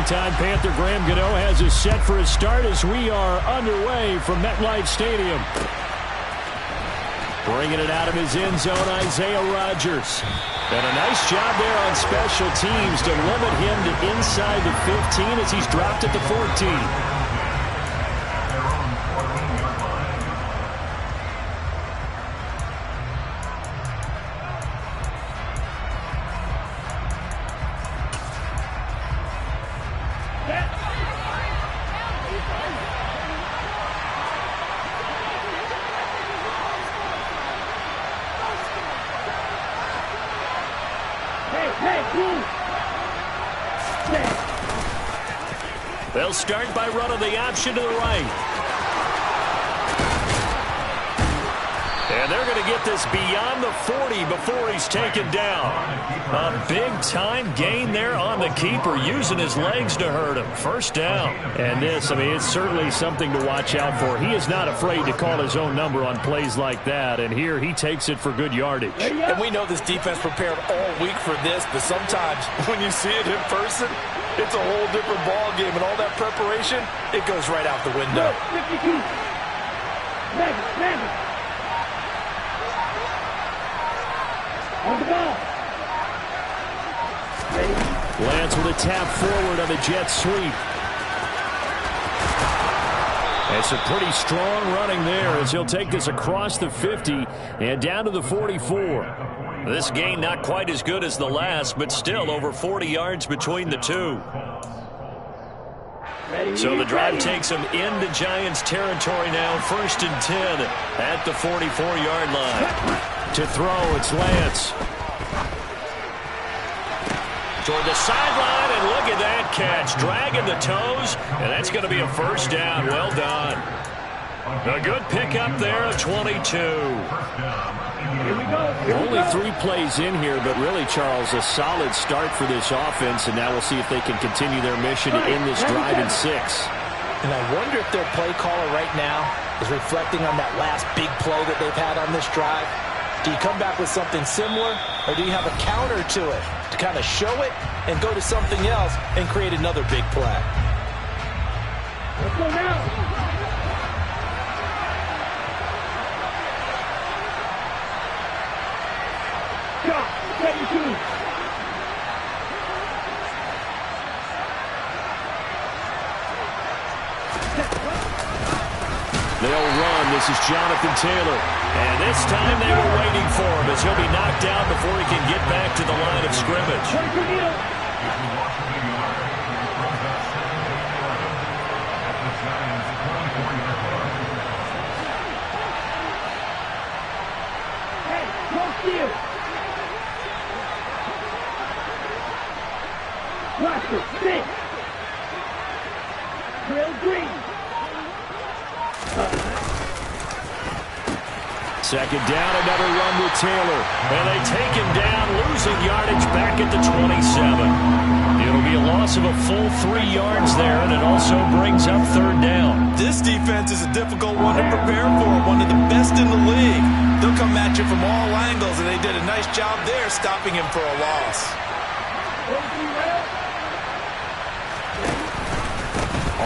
Longtime Panther Graham Gano has us set for a start as we are underway from MetLife Stadium. Bringing it out of his end zone, Isaiah Rodgers. And a nice job there on special teams to limit him to inside the 15 as he's dropped at the 14. They'll start by running the option to the right. And they're going to get this beyond the 40 before he's taken down. A big-time gain there on the keeper, using his legs to hurt him. First down. And this, I mean, it's certainly something to watch out for. He is not afraid to call his own number on plays like that. And here he takes it for good yardage. And we know this defense prepared all week for this, but sometimes when you see it in person, it's a whole different ball game, and all that preparation, it goes right out the window. 52. On the ball. Lance with a tap forward on the jet sweep. It's a pretty strong running there as he'll take this across the 50 and down to the 44. This gain not quite as good as the last, but still over 40 yards between the two. So the drive takes him into Giants territory now. 1st and 10 at the 44-yard line. To throw, it's Lance. Toward the sideline, and look at that catch. Dragging the toes, and that's going to be a first down. Well done. A good pickup there of 22. Only 3 plays in here, but really, Charles, a solid start for this offense, and now we'll see if they can continue their mission to end this drive in 6. And I wonder if their play caller right now is reflecting on that last big play that they've had on this drive. Do you come back with something similar, or do you have a counter to it to kind of show it and go to something else and create another big play? Let's go now. They'll run. This is Jonathan Taylor. And this time they were waiting for him as he'll be knocked down before he can get back to the line of scrimmage. Watch it. 6. Drill green. Second down, another run with Taylor. And they take him down, losing yardage back at the 27. It'll be a loss of a full 3 yards there, and it also brings up 3rd down. This defense is a difficult one to prepare for, one of the best in the league. They'll come at you from all angles, and they did a nice job there stopping him for a loss.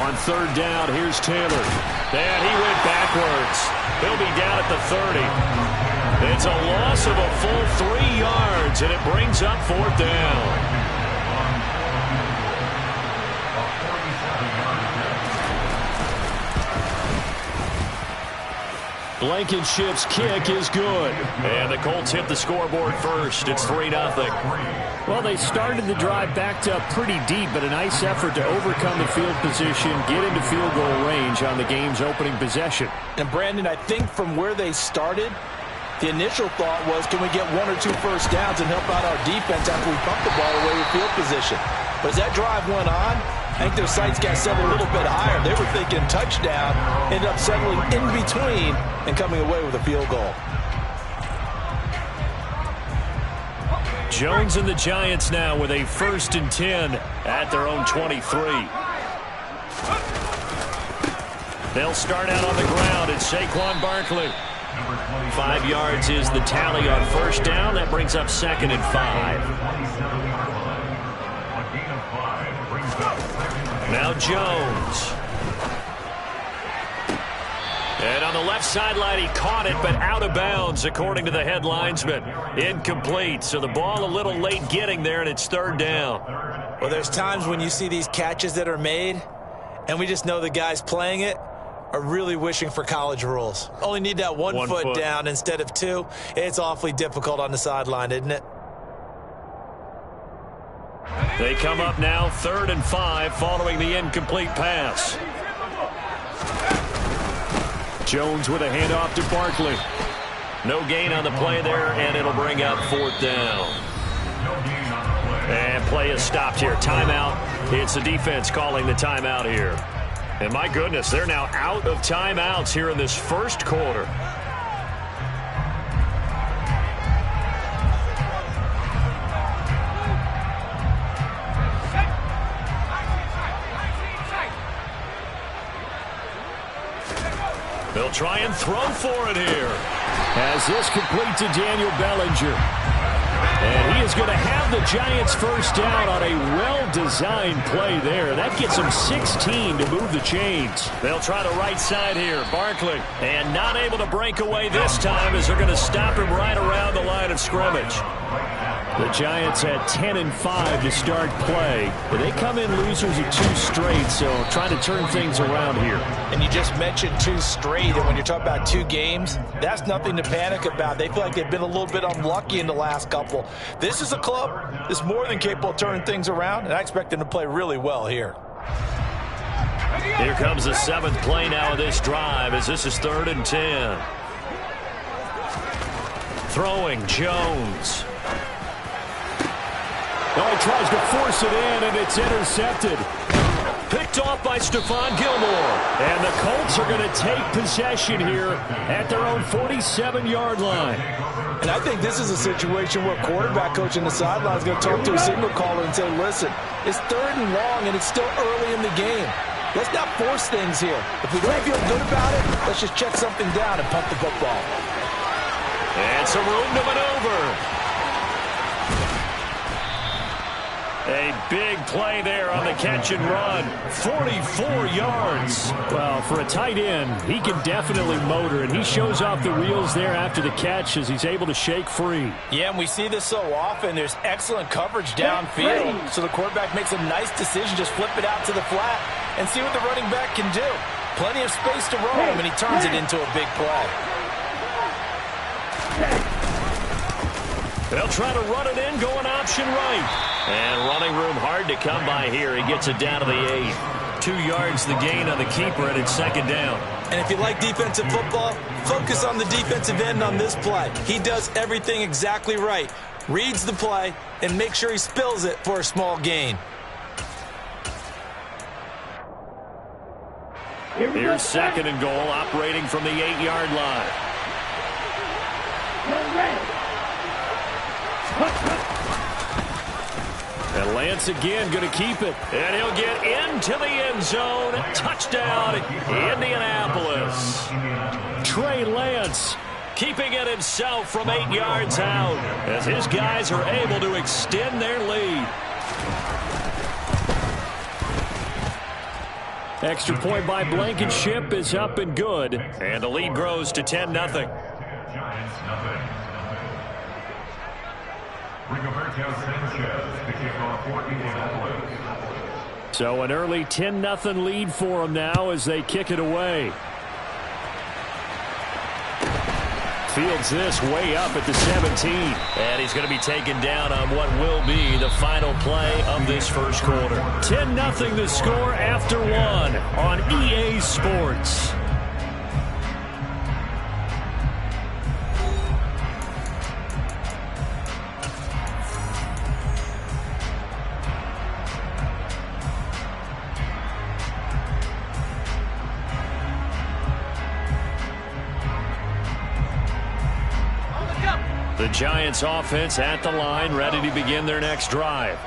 On 3rd down, here's Taylor. And he went backwards. He'll be down at the 30. It's a loss of a full 3 yards, and it brings up 4th down. Blankenship's kick is good. And the Colts hit the scoreboard first. It's 3-0. Well, they started the drive backed up pretty deep, but a nice effort to overcome the field position, get into field goal range on the game's opening possession. And, Brandon, I think from where they started, the initial thought was, can we get 1 or 2 first downs and help out our defense after we pump the ball away with field position? But as that drive went on, I think their sights got set a little bit higher. They were thinking touchdown, ended up settling in between and coming away with a field goal. Jones and the Giants now with a 1st and 10 at their own 23. They'll start out on the ground. It's Saquon Barkley. 5 yards is the tally on 1st down. That brings up 2nd and 5. Now Jones. And on the left sideline, he caught it, but out of bounds, according to the head linesman. Incomplete, so the ball a little late getting there, and it's third down. Well, there's times when you see these catches that are made, and we just know the guys playing it are really wishing for college rules. Only need that one foot down instead of two. It's awfully difficult on the sideline, isn't it? They come up now, 3rd and 5, following the incomplete pass. Jones with a handoff to Barkley. No gain on the play there, and it'll bring up 4th down. And play is stopped here. Timeout. It's the defense calling the timeout here. And my goodness, they're now out of timeouts here in this first quarter. They'll try and throw for it here. As this complete to Daniel Bellinger. And he is going to have the Giants first down on a well-designed play there. That gets them 16 to move the chains. They'll try the right side here. Barkley. And not able to break away this time as they're going to stop him right around the line of scrimmage. The Giants had 10 and 5 to start play. But they come in losers of 2 straight, so trying to turn things around here. And you just mentioned 2 straight, and when you're talking about 2 games, that's nothing to panic about. They feel like they've been a little bit unlucky in the last couple. This is a club that's more than capable of turning things around, and I expect them to play really well here. Here comes the 7th play now of this drive as this is 3rd and 10. Throwing Jones. Oh, he tries to force it in, and it's intercepted. Picked off by Stephon Gilmore. And the Colts are going to take possession here at their own 47-yard line. And I think this is a situation where quarterback coach in the sideline is going to talk to a signal caller and say, listen, it's 3rd and long, and it's still early in the game. Let's not force things here. If we don't feel good about it, let's just check something down and punt the football. And some room to maneuver. A big play there on the catch and run. 44 yards. Well, for a tight end, he can definitely motor, and he shows off the wheels there after the catch as he's able to shake free. Yeah, and we see this so often. There's excellent coverage downfield, so the quarterback makes a nice decision. Just flip it out to the flat and see what the running back can do. Plenty of space to roam, and he turns it into a big play. They'll try to run it in, going option right. And running room hard to come by here. He gets it down to the 8. 2 yards the gain on the keeper, and it's 2nd down. And if you like defensive football, focus on the defensive end on this play. He does everything exactly right. Reads the play and makes sure he spills it for a small gain. Here's 2nd and goal, operating from the 8-yard line. And Lance again going to keep it. And he'll get into the end zone. Touchdown, Indianapolis. Trey Lance keeping it himself from 8 yards out as his guys are able to extend their lead. Extra point by Blankenship is up and good. And the lead grows to 10-0. So an early 10-0 lead for them now as they kick it away. Fields this way up at the 17. And he's going to be taken down on what will be the final play of this first quarter. 10-0 the score after 1 on EA Sports. The Giants offense at the line, ready to begin their next drive.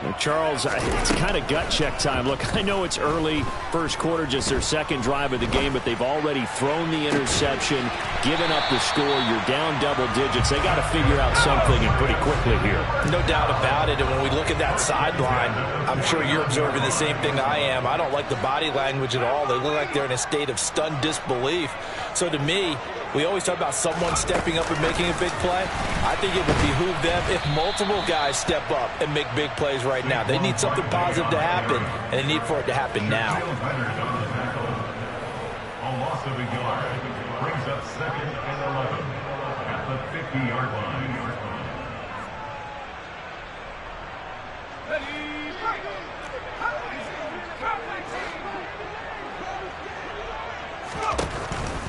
Well, Charles, it's kind of gut check time. Look, I know it's early. first quarter, just their second drive of the game, but they've already thrown the interception, given up the score. You're down double digits. They got to figure out something, and pretty quickly here. No doubt about it. And when we look at that sideline, I'm sure you're observing the same thing I am. I don't like the body language at all. They look like they're in a state of stunned disbelief. So to me, we always talk about someone stepping up and making a big play. I think it would behoove them if multiple guys step up and make big plays right now. They need something positive to happen, and they need for it to happen now. A loss of a yard brings up 2nd and 11 at the 50-yard line.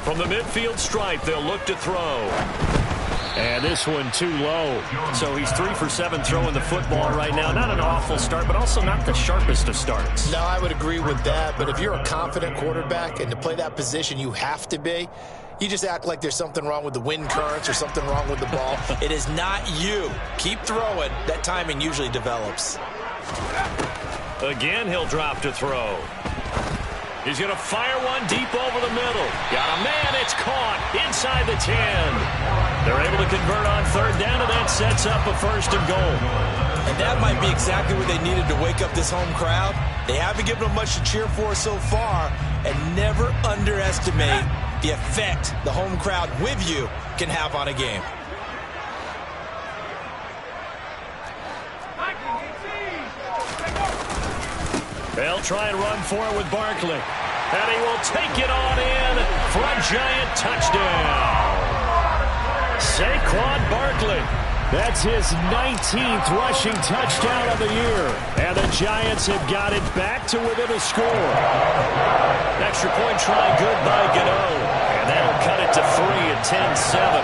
From the midfield stripe, they'll look to throw. And this one too low. So he's 3 for 7 throwing the football right now. Not an awful start, but also not the sharpest of starts. No, I would agree with that. But if you're a confident quarterback and to play that position you have to be, you just act like there's something wrong with the wind currents or something wrong with the ball. It is not you. Keep throwing. That timing usually develops. Again, he'll drop to throw. He's going to fire one deep over the middle. Got a man. It's caught inside the 10. They're able to convert on third down, and that sets up a 1st and goal. And that might be exactly what they needed to wake up this home crowd. They haven't given them much to cheer for so far, and never underestimate the effect the home crowd with you can have on a game. They'll try and run for it with Barkley. And he will take it on in for a giant touchdown. Saquon Barkley. That's his 19th rushing touchdown of the year. And the Giants have got it back to within a score. Extra point try good by Gano. And that'll cut it to 3 at 10-7.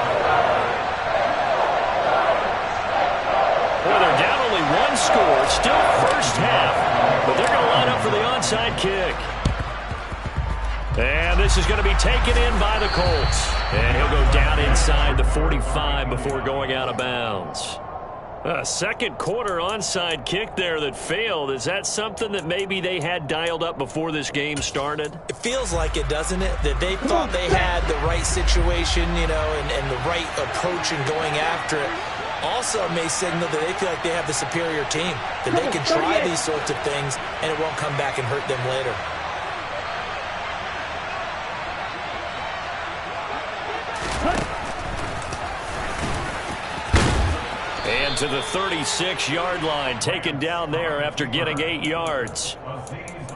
Boy, they're down only 1 score. Still first half. But they're going to line up for the onside kick. And this is going to be taken in by the Colts. And he'll go down inside the 45 before going out of bounds. A second quarter onside kick there that failed. Is that something that maybe they had dialed up before this game started? It feels like it, doesn't it? That they thought they had the right situation, you know, and the right approach in going after it. Also may signal that they feel like they have the superior team, that they can try these sorts of things and it won't come back and hurt them later. And to the 36-yard line, taken down there after getting 8 yards.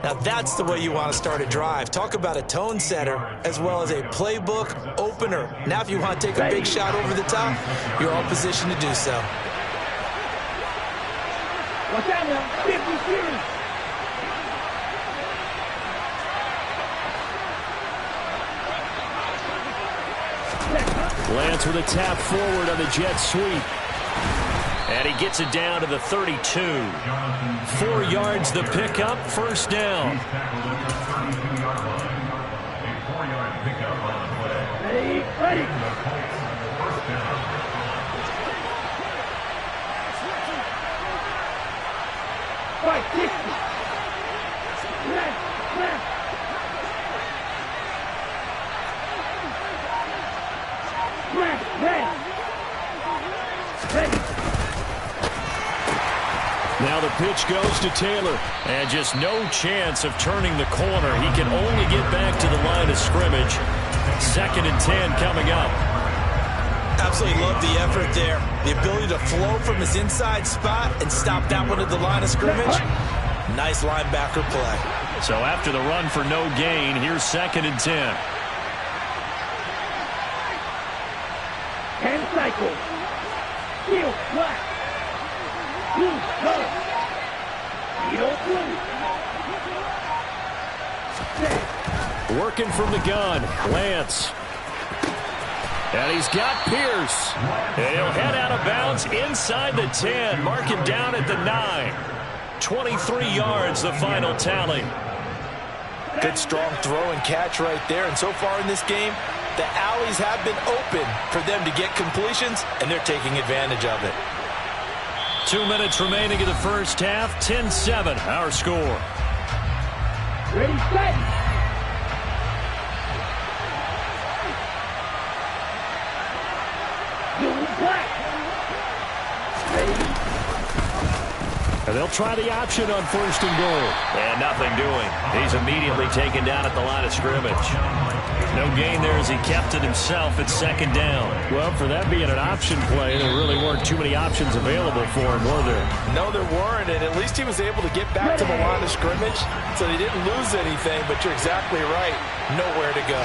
Now that's the way you want to start a drive. Talk about a tone setter as well as a playbook opener. Now if you want to take a big shot over the top, you're all positioned to do so. Watch out now. 50-50. Lance with a tap forward on the jet sweep. And he gets it down to the 32. 4 yards the pickup, 1st down. Ready. Right, 60. Left. Ready. Now the pitch goes to Taylor. And just no chance of turning the corner. He can only get back to the line of scrimmage. 2nd and 10 coming up. Absolutely love the effort there. The ability to flow from his inside spot and stop that one at the line of scrimmage. Nice linebacker play. So after the run for no gain, here's 2nd and 10. 10 cycles. Heel, flat. Blue, color. Heel, blue. Working from the gun, Lance. And he's got Pierce. And he'll head out of bounds inside the 10. Mark him down at the 9. 23 yards, the final tally. Good strong throw and catch right there. And so far in this game, the alleys have been open for them to get completions, and they're taking advantage of it. 2 minutes remaining in the first half. 10-7, our score. Ready, set. Blue, black. Ready. And they'll try the option on 1st and goal. And nothing doing. He's immediately taken down at the line of scrimmage. No gain there as he kept it himself at 2nd down. Well, for that being an option play, there really weren't too many options available for him, were there? No, there weren't, and at least he was able to get back to the line of scrimmage, so he didn't lose anything, but you're exactly right. Nowhere to go.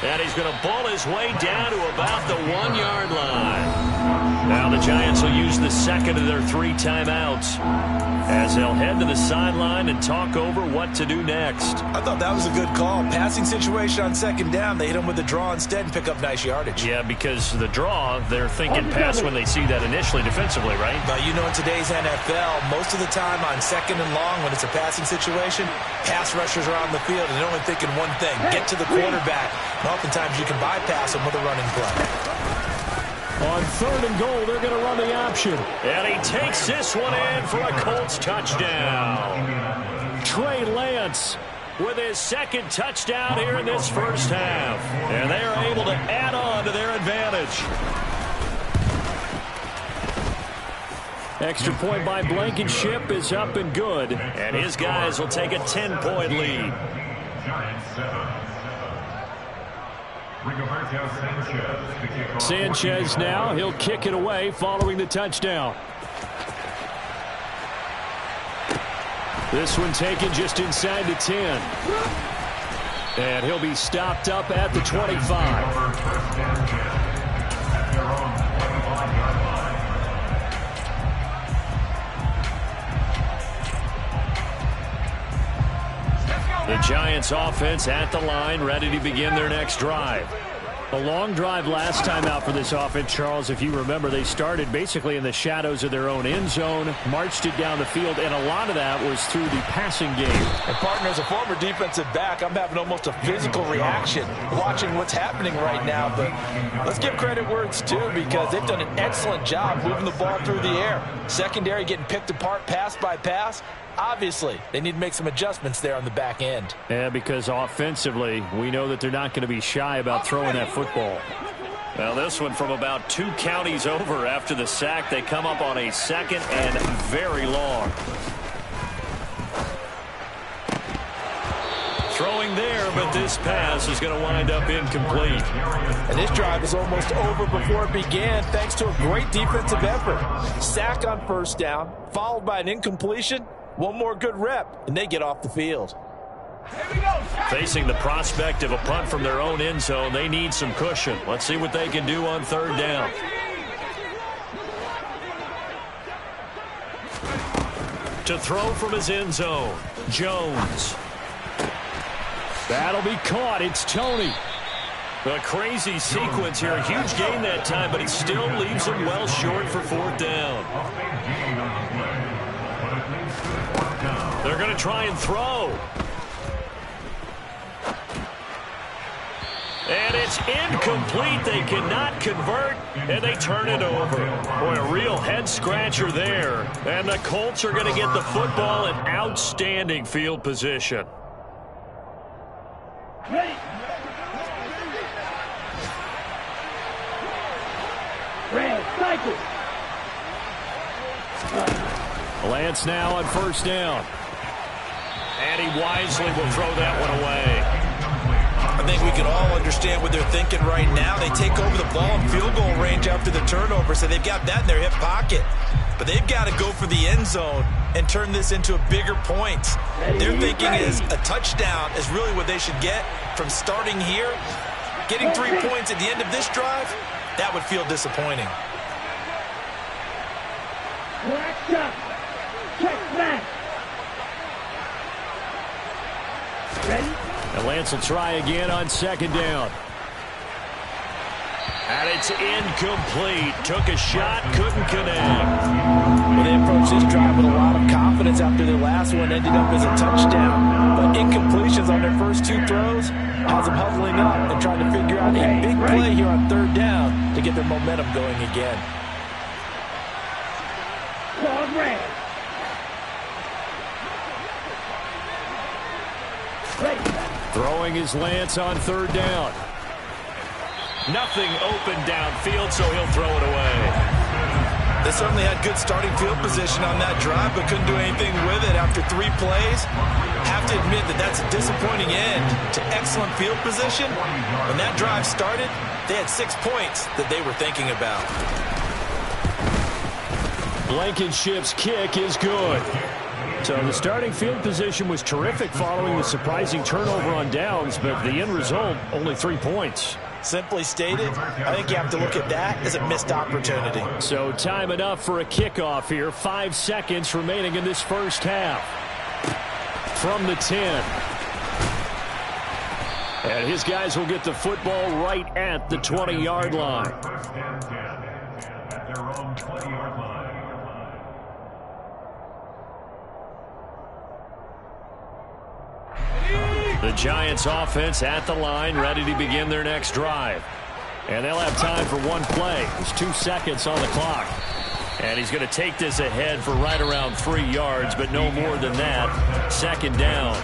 And he's going to ball his way down to about the 1-yard line. Now the Giants will use the second of their 3 timeouts as they'll head to the sideline and talk over what to do next. I thought that was a good call. Passing situation on 2nd down. They hit him with the draw instead and pick up nice yardage. Yeah, because the draw, they're thinking pass when they see that initially defensively, right? But you know, in today's NFL, most of the time on 2nd and long, when it's a passing situation, pass rushers are on the field and they're only thinking one thing, get to the quarterback. And oftentimes you can bypass them with a running play. On 3rd and goal, they're going to run the option. And he takes this one in for a Colts touchdown. Trey Lance with his 2nd touchdown here in this first half. And they are able to add on to their advantage. Extra point by Blankenship is up and good. And his guys will take a 10-point lead. Giants 7. Rigoberto Sanchez to kick off. Sanchez now, he'll kick it away following the touchdown. This one taken just inside the 10. And he'll be stopped up at the 25. The Giants offense at the line, ready to begin their next drive. A long drive last time out for this offense, Charles. If you remember, they started basically in the shadows of their own end zone, marched it down the field, and a lot of that was through the passing game. And partner, as a former defensive back, I'm having almost a physical reaction watching what's happening right now. But let's give credit where it's due, because they've done an excellent job moving the ball through the air. Secondary getting picked apart pass by pass. Obviously, they need to make some adjustments there on the back end. Yeah, because offensively, we know that they're not going to be shy about throwing that football. Well, this one from about 2 counties over after the sack. They come up on a 2nd and very long. Throwing there, but this pass is going to wind up incomplete. And this drive is almost over before it began, thanks to a great defensive effort. Sack on 1st down, followed by an incompletion. One more good rep, and they get off the field. Facing the prospect of a punt from their own end zone, they need some cushion. Let's see what they can do on 3rd down. To throw from his end zone, Jones. That'll be caught. It's Tony. A crazy sequence here. A huge gain that time, but it still leaves him well short for 4th down. They're going to try and throw. And it's incomplete. They cannot convert, and they turn it over. Boy, a real head-scratcher there. And the Colts are going to get the football in outstanding field position. Ready. Red cycle. Lance now on 1st down. And he wisely will throw that one away. I think we can all understand what they're thinking right now. They take over the ball in field goal range after the turnover, so they've got that in their hip pocket. But they've got to go for the end zone and turn this into a bigger point. Their thinking is a touchdown is really what they should get from starting here. Getting 3 points at the end of this drive, that would feel disappointing. Black shot. Check back. Ready. And Lance will try again on 2nd down. And it's incomplete. Took a shot, couldn't connect. Well, they approached this drive with a lot of confidence after their last one ended up as a touchdown. But incompletions on their first two throws has them huddling up and trying to figure out a big play here on third down to get their momentum going again. Called red. Throwing his Lance on third down. Nothing open downfield, so he'll throw it away. They certainly had good starting field position on that drive, but couldn't do anything with it after 3 plays. Have to admit that that's a disappointing end to excellent field position. When that drive started, they had 6 points that they were thinking about. Blankenship's kick is good. So the starting field position was terrific following the surprising turnover on downs, but the end result, only 3 points. Simply stated, I think you have to look at that as a missed opportunity. So time enough for a kickoff here. 5 seconds remaining in this first half. From the 10. And his guys will get the football right at the 20-yard line. First and 10 at their own 20-yard line. The Giants offense at the line, ready to begin their next drive. And they'll have time for one play. There's 2 seconds on the clock. And he's going to take this ahead for right around 3 yards, but no more than that. Second down.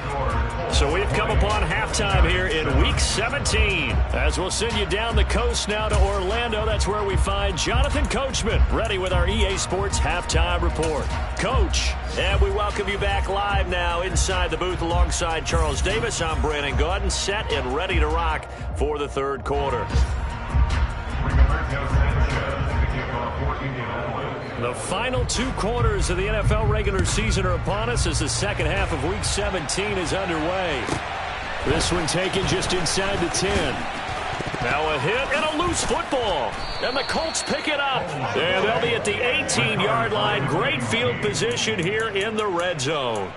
So we've come upon halftime here in Week 17. As we'll send you down the coast now to Orlando. That's where we find Jonathan Coachman, ready with our EA Sports Halftime Report. Coach, and we welcome you back live now inside the booth alongside Charles Davis. I'm Brandon Gaudin, set and ready to rock for the third quarter. The final 2 quarters of the NFL regular season are upon us as the second half of Week 17 is underway. This one taken just inside the 10. Now a hit and a loose football. And the Colts pick it up. And they'll be at the 18-yard line. Great field position here in the red zone.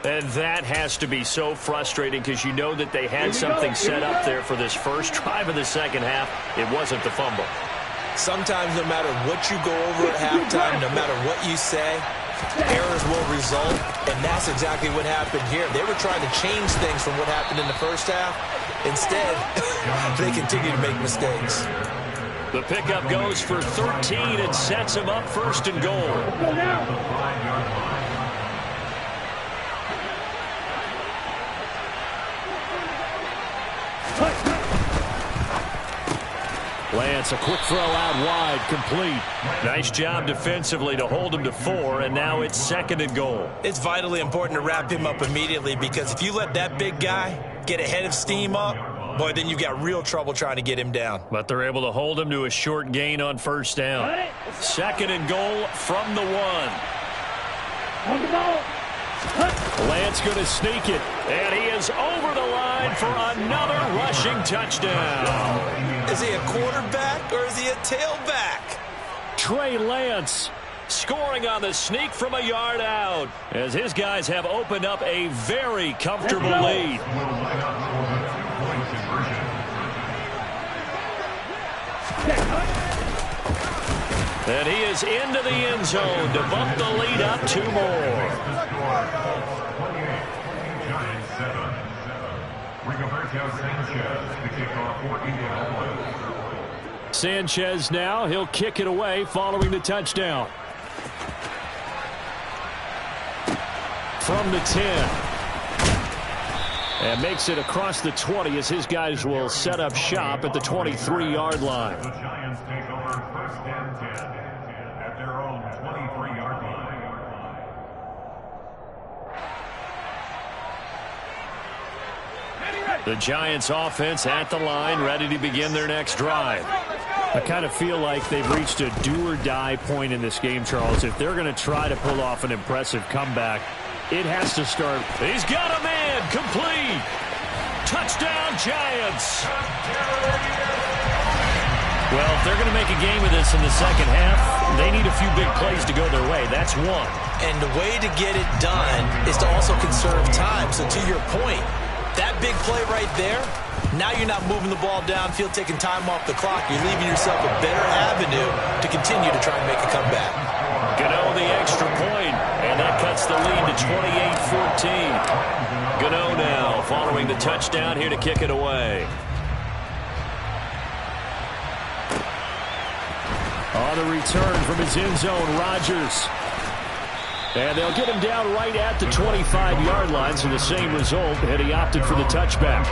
And that has to be so frustrating because you know that they had something set up there for this first drive of the second half. It wasn't the fumble. Sometimes no matter what you go over at halftime, no matter what you say, errors will result, and that's exactly what happened here. They were trying to change things from what happened in the first half. Instead, they continue to make mistakes. The pickup goes for 13 and sets him up first and goal. Go now. Lance, a quick throw out wide, complete. Nice job defensively to hold him to 4, and now it's second and goal. It's vitally important to wrap him up immediately because if you let that big guy get ahead of steam up, boy, then you've got real trouble trying to get him down. But they're able to hold him to a short gain on first down. Second and goal from the 1. On the ball. Lance going to sneak it, and he is over the line for another rushing touchdown. Is he a quarterback or is he a tailback? Trey Lance scoring on the sneak from a yard out as his guys have opened up a very comfortable lead. And he is into the end zone to bump the lead up 2 more. Sanchez now, he'll kick it away following the touchdown. From the 10. And makes it across the 20 as his guys will set up shop at the 23-yard line. The Giants take over first and 10 at their own 23-yard line. The Giants offense at the line, ready to begin their next drive. I kind of feel like they've reached a do-or-die point in this game, Charles. If they're going to try to pull off an impressive comeback, it has to start. He's got a man, complete. Touchdown, Giants. Well, if they're going to make a game of this in the second half, they need a few big plays to go their way. That's one. And the way to get it done is to also conserve time. So to your point, That big play right there, now you're not moving the ball downfield, taking time off the clock. You're leaving yourself a better avenue to continue to try and make a comeback. Gano the extra point, and that cuts the lead to 28-14. Gano now following the touchdown here to kick it away. On the return from his end zone, Rodgers. And they'll get him down right at the 25-yard line, so the same result, and he opted for the touchback.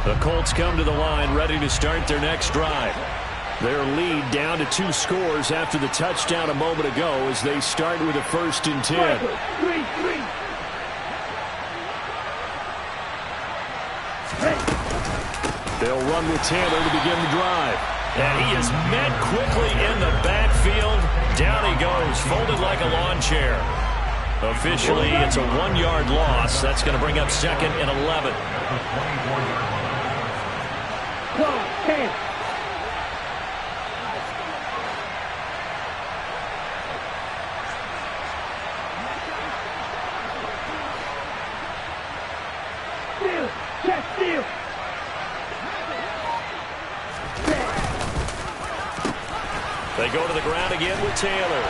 The Colts come to the line, ready to start their next drive. Their lead down to 2 scores after the touchdown a moment ago as they start with a 1st and 10. They'll run with Taylor to begin the drive. And he is met quickly in the backfield. Down he goes, folded like a lawn chair. Officially, it's a 1-yard loss. That's going to bring up 2nd and 11. They go to the ground again with Taylor.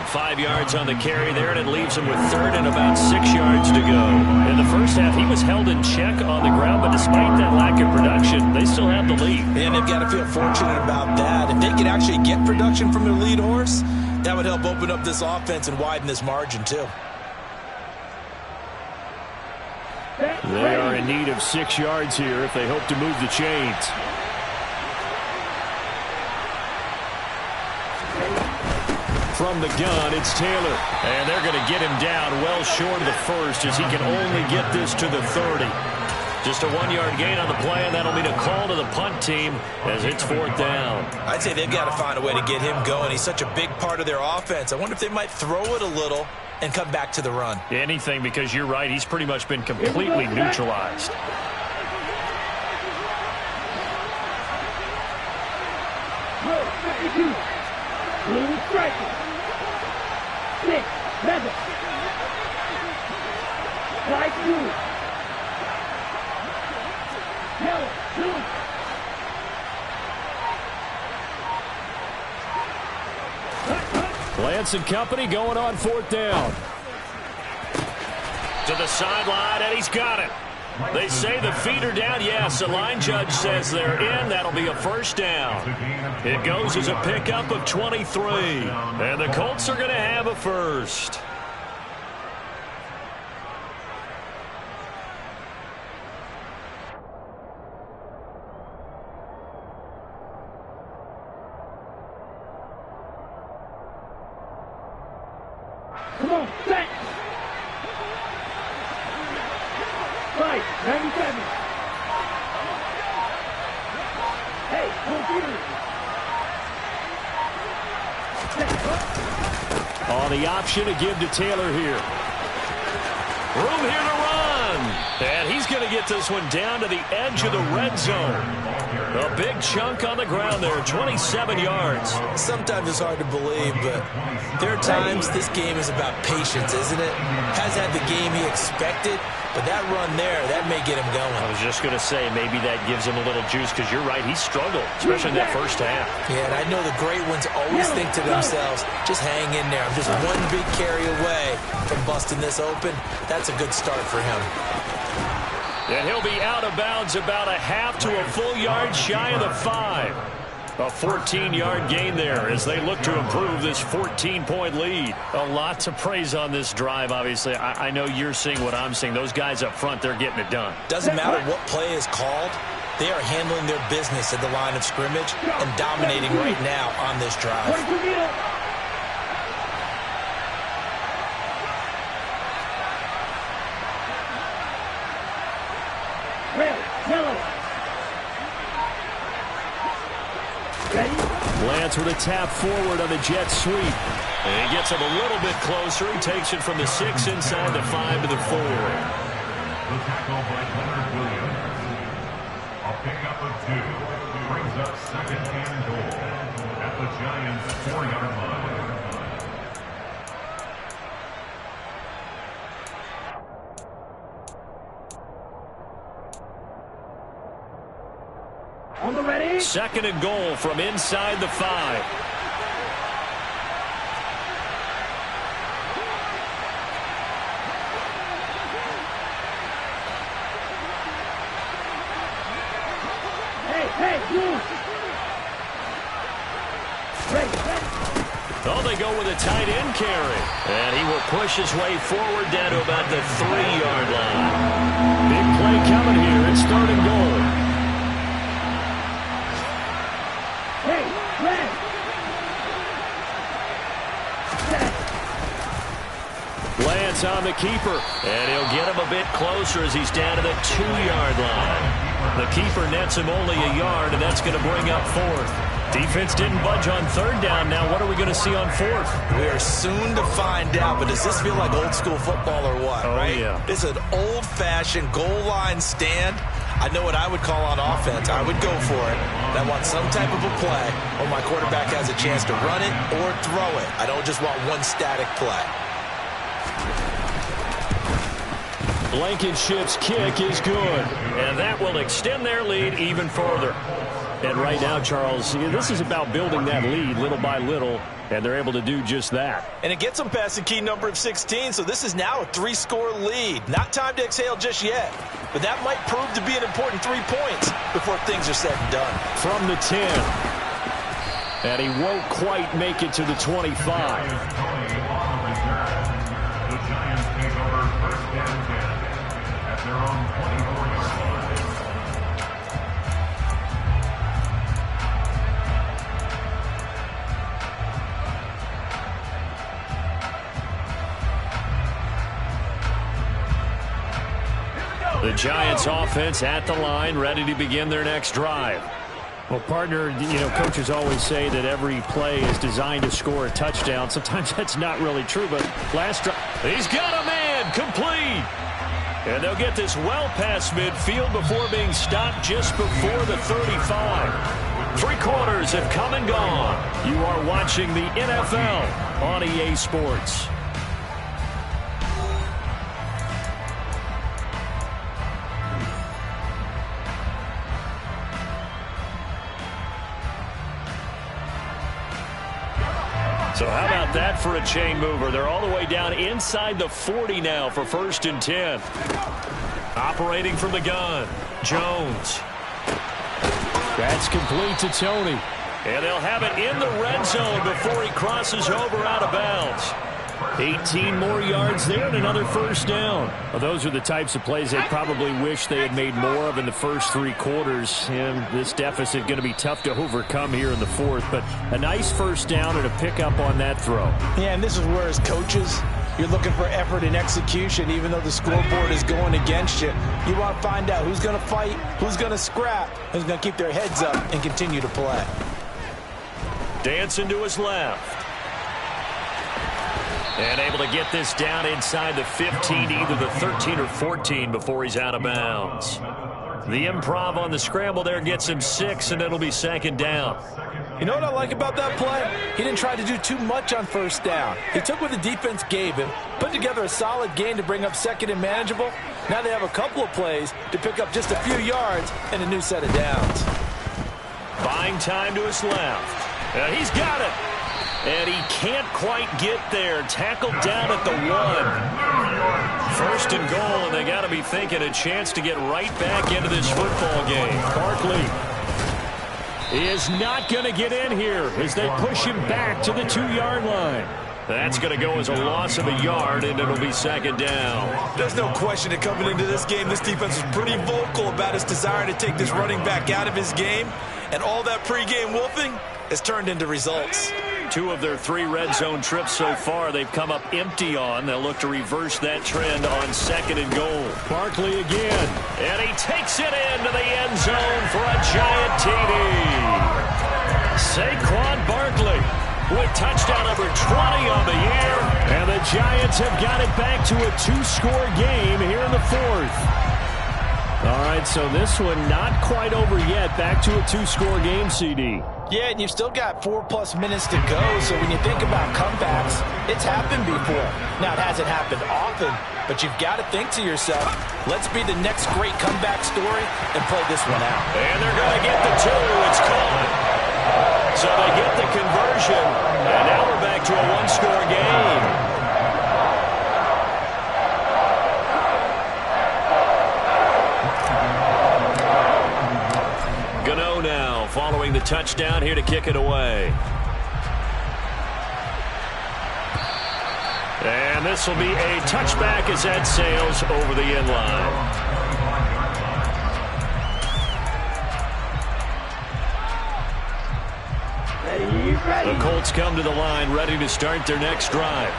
5 yards on the carry there, and it leaves him with 3rd and about 6 yards to go. In the first half, he was held in check on the ground, but despite that lack of production, they still have the lead. And they've got to feel fortunate about that. If they could actually get production from their lead horse, that would help open up this offense and widen this margin, too. They are in need of 6 yards here if they hope to move the chains. From the gun, it's Taylor. And they're going to get him down well short of the 1st as he can only get this to the 30. Just a 1-yard gain on the play, and that'll mean a call to the punt team as it's 4th down. I'd say they've got to find a way to get him going. He's such a big part of their offense. I wonder if they might throw it a little and come back to the run. Anything, because you're right. He's pretty much been completely neutralized. Blue striker. 6, 7. Strike 2. Yellow, 2. Lance and company going on 4th down. To the sideline, and he's got it. They say the feet are down. Yes, the line judge says they're in. That'll be a 1st down. It goes as a pickup of 23. And the Colts are going to have a 1st. Come on, set. 5, 97. Hey, computer. On the option to give to Taylor here. Room here to run. And he's going to get this one down to the edge of the red zone. A big chunk on the ground there, 27 yards. Sometimes it's hard to believe, but there are times this game is about patience, isn't it? Hasn't had the game he expected, but that run there, that may get him going. I was just going to say, maybe that gives him a little juice, because you're right, he struggled, especially in that first half. Yeah, and I know the great ones always think to themselves, just hang in there. I'm just one big carry away from busting this open. That's a good start for him. And he'll be out of bounds about a half to a full yard shy of the 5. A 14-yard gain there as they look to improve this 14-point lead. A lot to praise on this drive, obviously. I know you're seeing what I'm seeing. Those guys up front, they're getting it done. Doesn't matter what play is called. They are handling their business at the line of scrimmage and dominating right now on this drive. Lance with a tap forward on the jet sweep. And he gets him a little bit closer. He takes it from the 6 inside the 5 to the 4. The tackle by Leonard Williams. A pickup of 2. Brings up 2nd and goal at the Giants' 4-yard line. On the ready. Second and goal from inside the 5. Hey, you. Ready. Oh, they go with a tight end carry. And he will push his way forward down to about the 3-yard line. Big play coming here. It's third and goal. Hey, red. Lance on the keeper. And he'll get him a bit closer as he's down to the 2-yard line. The keeper nets him only a yard, and that's going to bring up fourth. Defense didn't budge on third down. Now what are we going to see on fourth? We are soon to find out, but does this feel like old school football or what, right? Yeah. It's an old-fashioned goal line stand. I know what I would call on offense. I would go for it. And I want some type of a play where my quarterback has a chance to run it or throw it. I don't just want one static play. Blankenship's kick is good, and that will extend their lead even further. And right now, Charles, this is about building that lead little by little, and they're able to do just that. And it gets them past the key number of 16, so this is now a 3-score lead. Not time to exhale just yet, but that might prove to be an important 3 points before things are said and done. From the 10, and he won't quite make it to the 25. The Giants take over first down 10 at their own 24-yard line. The Giants offense at the line, ready to begin their next drive. Well, partner, coaches always say that every play is designed to score a touchdown. Sometimes that's not really true, but last drive, he's got a man, complete. And they'll get this well past midfield before being stopped just before the 35. 3 quarters have come and gone. You are watching the NFL on EA Sports. So how about that for a chain mover? They're all the way down inside the 40 now for first and 10. Operating from the gun, Jones. That's complete to Tony. And they'll have it in the red zone before he crosses over out of bounds. 18 more yards there and another first down. Well, those are the types of plays they probably wish they had made more of in the first 3 quarters. And this deficit going to be tough to overcome here in the fourth. But a nice first down and a pickup on that throw. Yeah, and this is where as coaches, you're looking for effort and execution. Even though the scoreboard is going against you, you want to find out who's going to fight, who's going to scrap, who's going to keep their heads up and continue to play. Dancing to his left. And able to get this down inside the 15, either the 13 or 14 before he's out of bounds. The improv on the scramble there gets him 6, and it'll be second down. You know what I like about that play? He didn't try to do too much on first down. He took what the defense gave him, put together a solid gain to bring up second and manageable. Now they have a couple of plays to pick up just a few yards and a new set of downs. Buying time to his left. And he's got it. And he can't quite get there. Tackled down at the 1. First and goal, and they got to be thinking a chance to get right back into this football game. Barkley is not going to get in here as they push him back to the 2-yard line. That's going to go as a loss of a yard, and it'll be second down. There's no question that coming into this game, this defense is pretty vocal about its desire to take this running back out of his game. And all that pregame wolfing has turned into results. 2 of their 3 red zone trips so far they've come up empty on. They'll look to reverse that trend on second and goal. Barkley again. And he takes it into the end zone for a giant TD. Saquon Barkley with touchdown number 20 on the year. And the Giants have got it back to a 2-score game here in the fourth. All right, so this one not quite over yet. Back to a 2-score game, CD. Yeah, and you've still got 4+ minutes to go, so when you think about comebacks, it's happened before. Now, it hasn't happened often, but you've got to think to yourself, let's be the next great comeback story and play this one out. And they're going to get the 2. It's caught. So they get the conversion, and now we're back to a 1-score game. Gano now following the touchdown here to kick it away. And this will be a touchback as that sails over the end line. The Colts come to the line ready to start their next drive.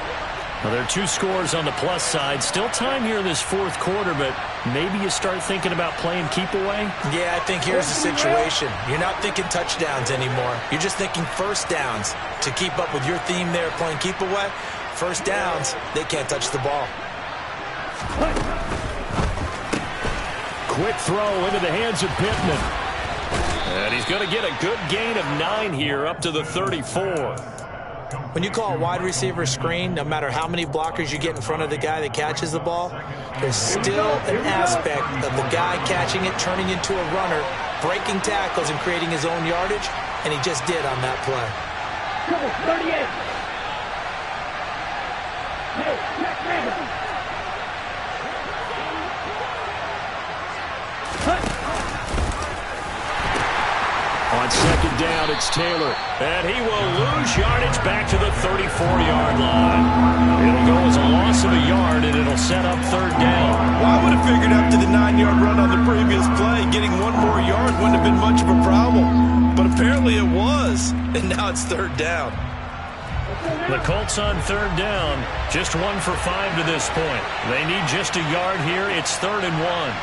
Now, there are 2 scores on the plus side. Still time here in this 4th quarter, but maybe you start thinking about playing keep away? Yeah, I think here's the situation. You're not thinking touchdowns anymore. You're just thinking first downs. To keep up with your theme there, playing keep away, first downs, they can't touch the ball. Quick throw into the hands of Pittman. And he's going to get a good gain of 9 here up to the 34. When you call a wide receiver screen, no matter how many blockers you get in front of the guy that catches the ball, there's still an aspect of the guy catching it, turning into a runner, breaking tackles and creating his own yardage, and he just did on that play. Trouble 38. Hey, check Raven. On second down, it's Taylor. And he will lose yardage back to the 34-yard line. It'll go as a loss of a yard, and it'll set up 3rd down. Well, I would have figured after the 9-yard run on the previous play, getting 1 more yard wouldn't have been much of a problem. But apparently it was, and now it's 3rd down. The Colts on 3rd down, just 1 for 5 to this point. They need just a yard here. It's 3rd and 1.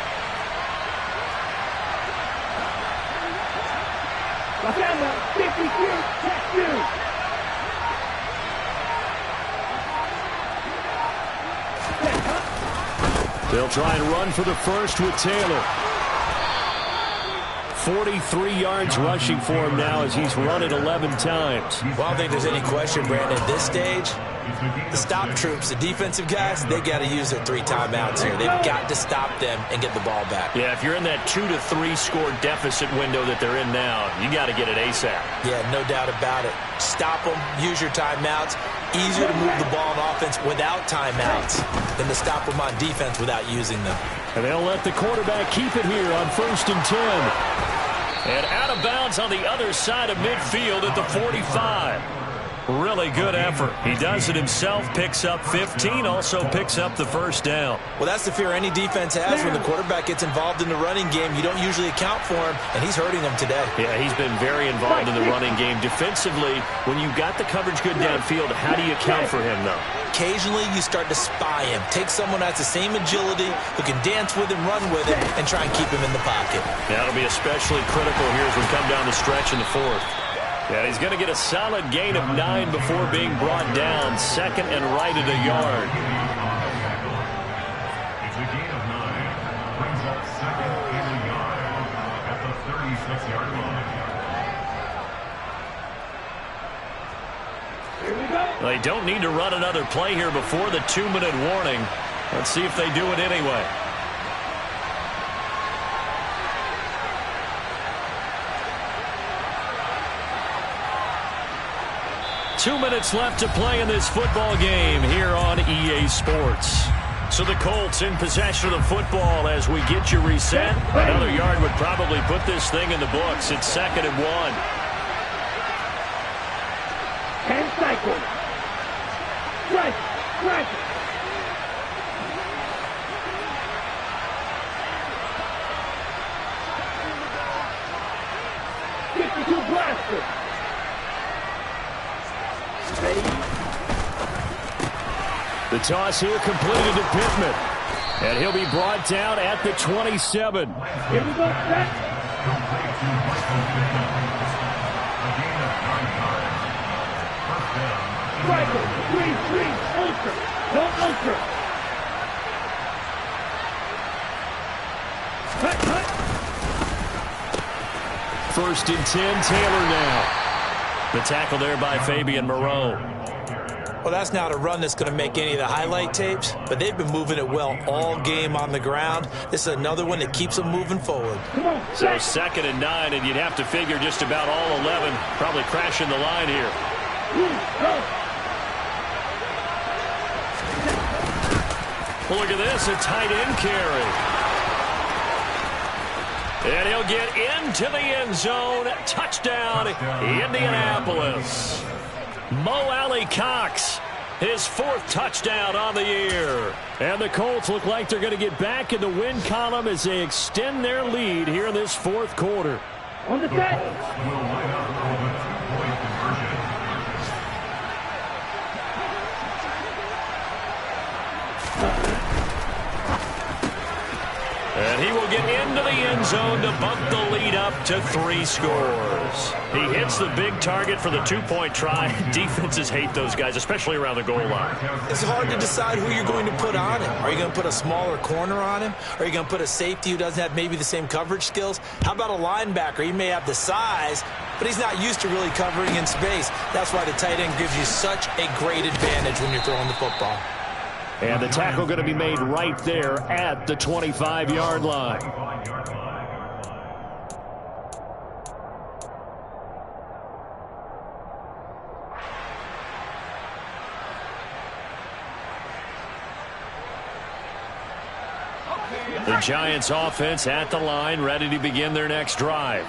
Lafayette, 52, check 2. They'll try and run for the first with Taylor. 43 yards rushing for him now as he's run it 11 times. Well, I don't think there's any question, Brandon. At this stage, the stop troops, the defensive guys, they got to use their 3 timeouts here. They've got to stop them and get the ball back. Yeah, if you're in that 2 to 3 score deficit window that they're in now, you got to get it ASAP. Yeah, no doubt about it. Stop them, use your timeouts. Easier to move the ball on offense without timeouts than to stop them on defense without using them. And they'll let the quarterback keep it here on 1st and 10. And out of bounds on the other side of midfield at the 45. Really good effort. He does it himself, picks up 15, also picks up the 1st down. Well, that's the fear any defense has when the quarterback gets involved in the running game. You don't usually account for him, and he's hurting them today. Yeah, he's been very involved in the running game. Defensively, when you've got the coverage good downfield, how do you account for him, though? Occasionally, you start to spy him. Take someone who has the same agility, who can dance with him, run with him, and try and keep him in the pocket. That'll be especially critical here as we come down the stretch in the 4th. Yeah, he's going to get a solid gain of 9 before being brought down. 2nd and right at a yard. It's a gain of 9. Brings up 2nd and a yard at the 36-yard line. Here we go. They don't need to run another play here before the 2-minute warning. Let's see if they do it anyway. Two minutes left to play in this football game here on EA Sports. So the Colts in possession of the football as we get you reset. Another yard would probably put this thing in the books. It's 2nd and 1. 10 cycles. Strike. 52 blaster. The toss here completed to Pittman. And he'll be brought down at the 27. Here we go, set. Striker, 3, ultra. No ultra. First and 10, Taylor now. The tackle there by Fabian Moreau. Well, that's not a run that's going to make any of the highlight tapes, but they've been moving it well all game on the ground. This is another one that keeps them moving forward. So 2nd and 9, and you'd have to figure just about all 11 probably crashing the line here. Well, look at this, a tight end carry. And he'll get into the end zone. Touchdown, Indianapolis. Mo Alley-Cox, his 4th touchdown on the year. And the Colts look like they're going to get back in the win column as they extend their lead here in this 4th quarter. On the set. Will line up for the 2-point conversion. And he will get into the end zone to bump the lead up to 3 scores. He hits the big target for the 2-point try. Defenses hate those guys, especially around the goal line. It's hard to decide who you're going to put on him. Are you going to put a smaller corner on him? Are you going to put a safety who doesn't have maybe the same coverage skills? How about a linebacker? He may have the size, but he's not used to really covering in space. That's why the tight end gives you such a great advantage when you're throwing the football. And the tackle going to be made right there at the 25-yard line. The Giants offense at the line, ready to begin their next drive.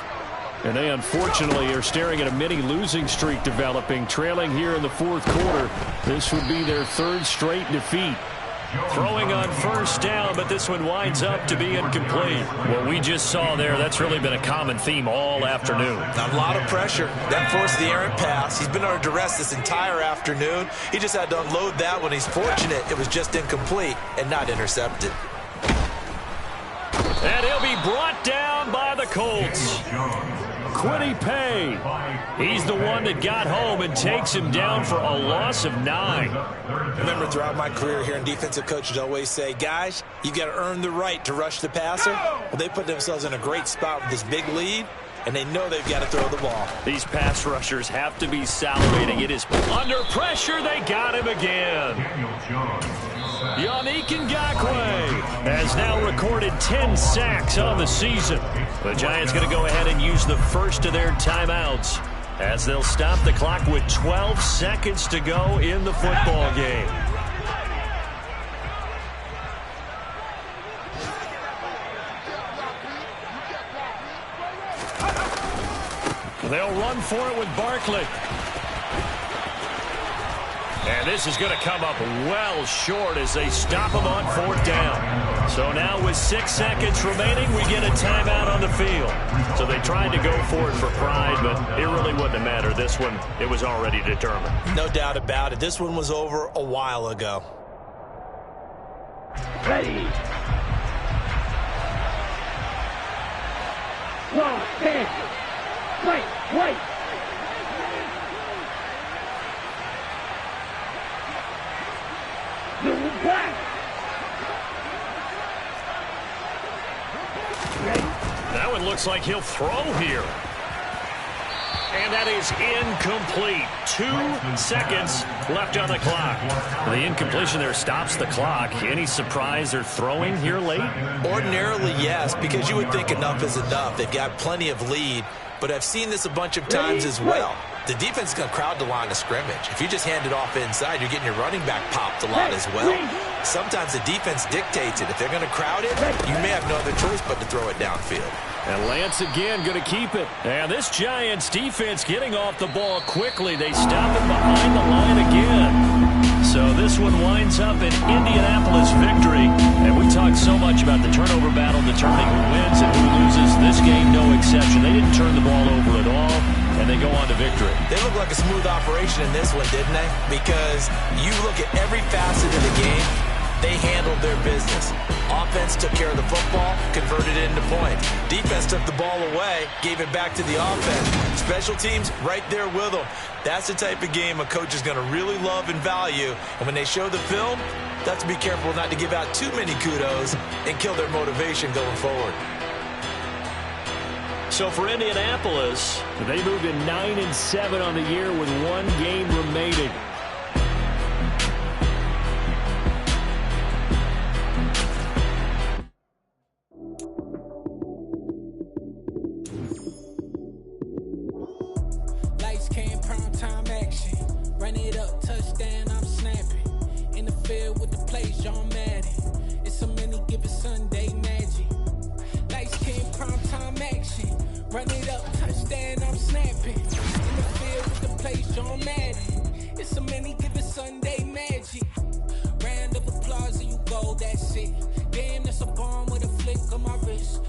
And they unfortunately are staring at a mini losing streak developing, trailing here in the 4th quarter. This would be their 3rd straight defeat. Throwing on 1st down, but this one winds up to be incomplete. What we just saw there, that's really been a common theme all afternoon. A lot of pressure. That forced the errant pass. He's been under duress this entire afternoon. He just had to unload that one. He's fortunate it was just incomplete and not intercepted. And he'll be brought down by the Colts. Kwity Paye. He's the one that got home and takes him down for a loss of 9. Remember, throughout my career here in defensive coaches always say, guys, you got to earn the right to rush the passer. Well, they put themselves in a great spot with this big lead, and they know they've got to throw the ball. These pass rushers have to be salivating. It is under pressure. They got him again. Yannick Ngakoue has now recorded 10 sacks on the season. The Giants going to go ahead and use the first of their timeouts as they'll stop the clock with 12 seconds to go in the football game. They'll run for it with Barkley. And this is going to come up well short as they stop him on 4th down. So now with 6 seconds remaining, we get a timeout on the field. So they tried to go for it for pride, but it really wouldn't have mattered. This one, it was already determined. No doubt about it. This one was over a while ago. Ready. Long stand. Right. Black. That one looks like he'll throw here. And that is incomplete. 2 seconds left on the clock. The incompletion there stops the clock. Any surprise they're throwing here late? Ordinarily, yes, because you would think enough is enough. They've got plenty of lead, but I've seen this a bunch of times as well. The defense is going to crowd the line of scrimmage. If you just hand it off inside, you're getting your running back popped a lot as well. Sometimes the defense dictates it. If they're going to crowd it, you may have no other choice but to throw it downfield. And Lance again going to keep it. And this Giants defense getting off the ball quickly. They stop it behind the line again. So this one winds up an Indianapolis victory. And we talked so much about the turnover battle determining who wins and who loses. This game, no exception. They didn't turn the ball over at all, and they go on to victory. They look like a smooth operation in this one, didn't they? Because you look at every facet of the game, they handled their business. Offense took care of the football, converted it into points. Defense took the ball away, gave it back to the offense. Special teams right there with them. That's the type of game a coach is going to really love and value. And when they show the film, they have to be careful not to give out too many kudos and kill their motivation going forward. So for Indianapolis, they move to 9-7 on the year with one game remaining. Lights came, prime time action. Run it up, touchdown, I'm snapping. In the field with the plays, John Madden. It's a many given Sunday magic. Lights came, prime time action. Run it up, touchdown, I'm snapping. In the field with the plays, John Madden. It's a many given Sunday magic. Round of applause and you go, that's it. Damn, that's a bomb with a flick on my wrist.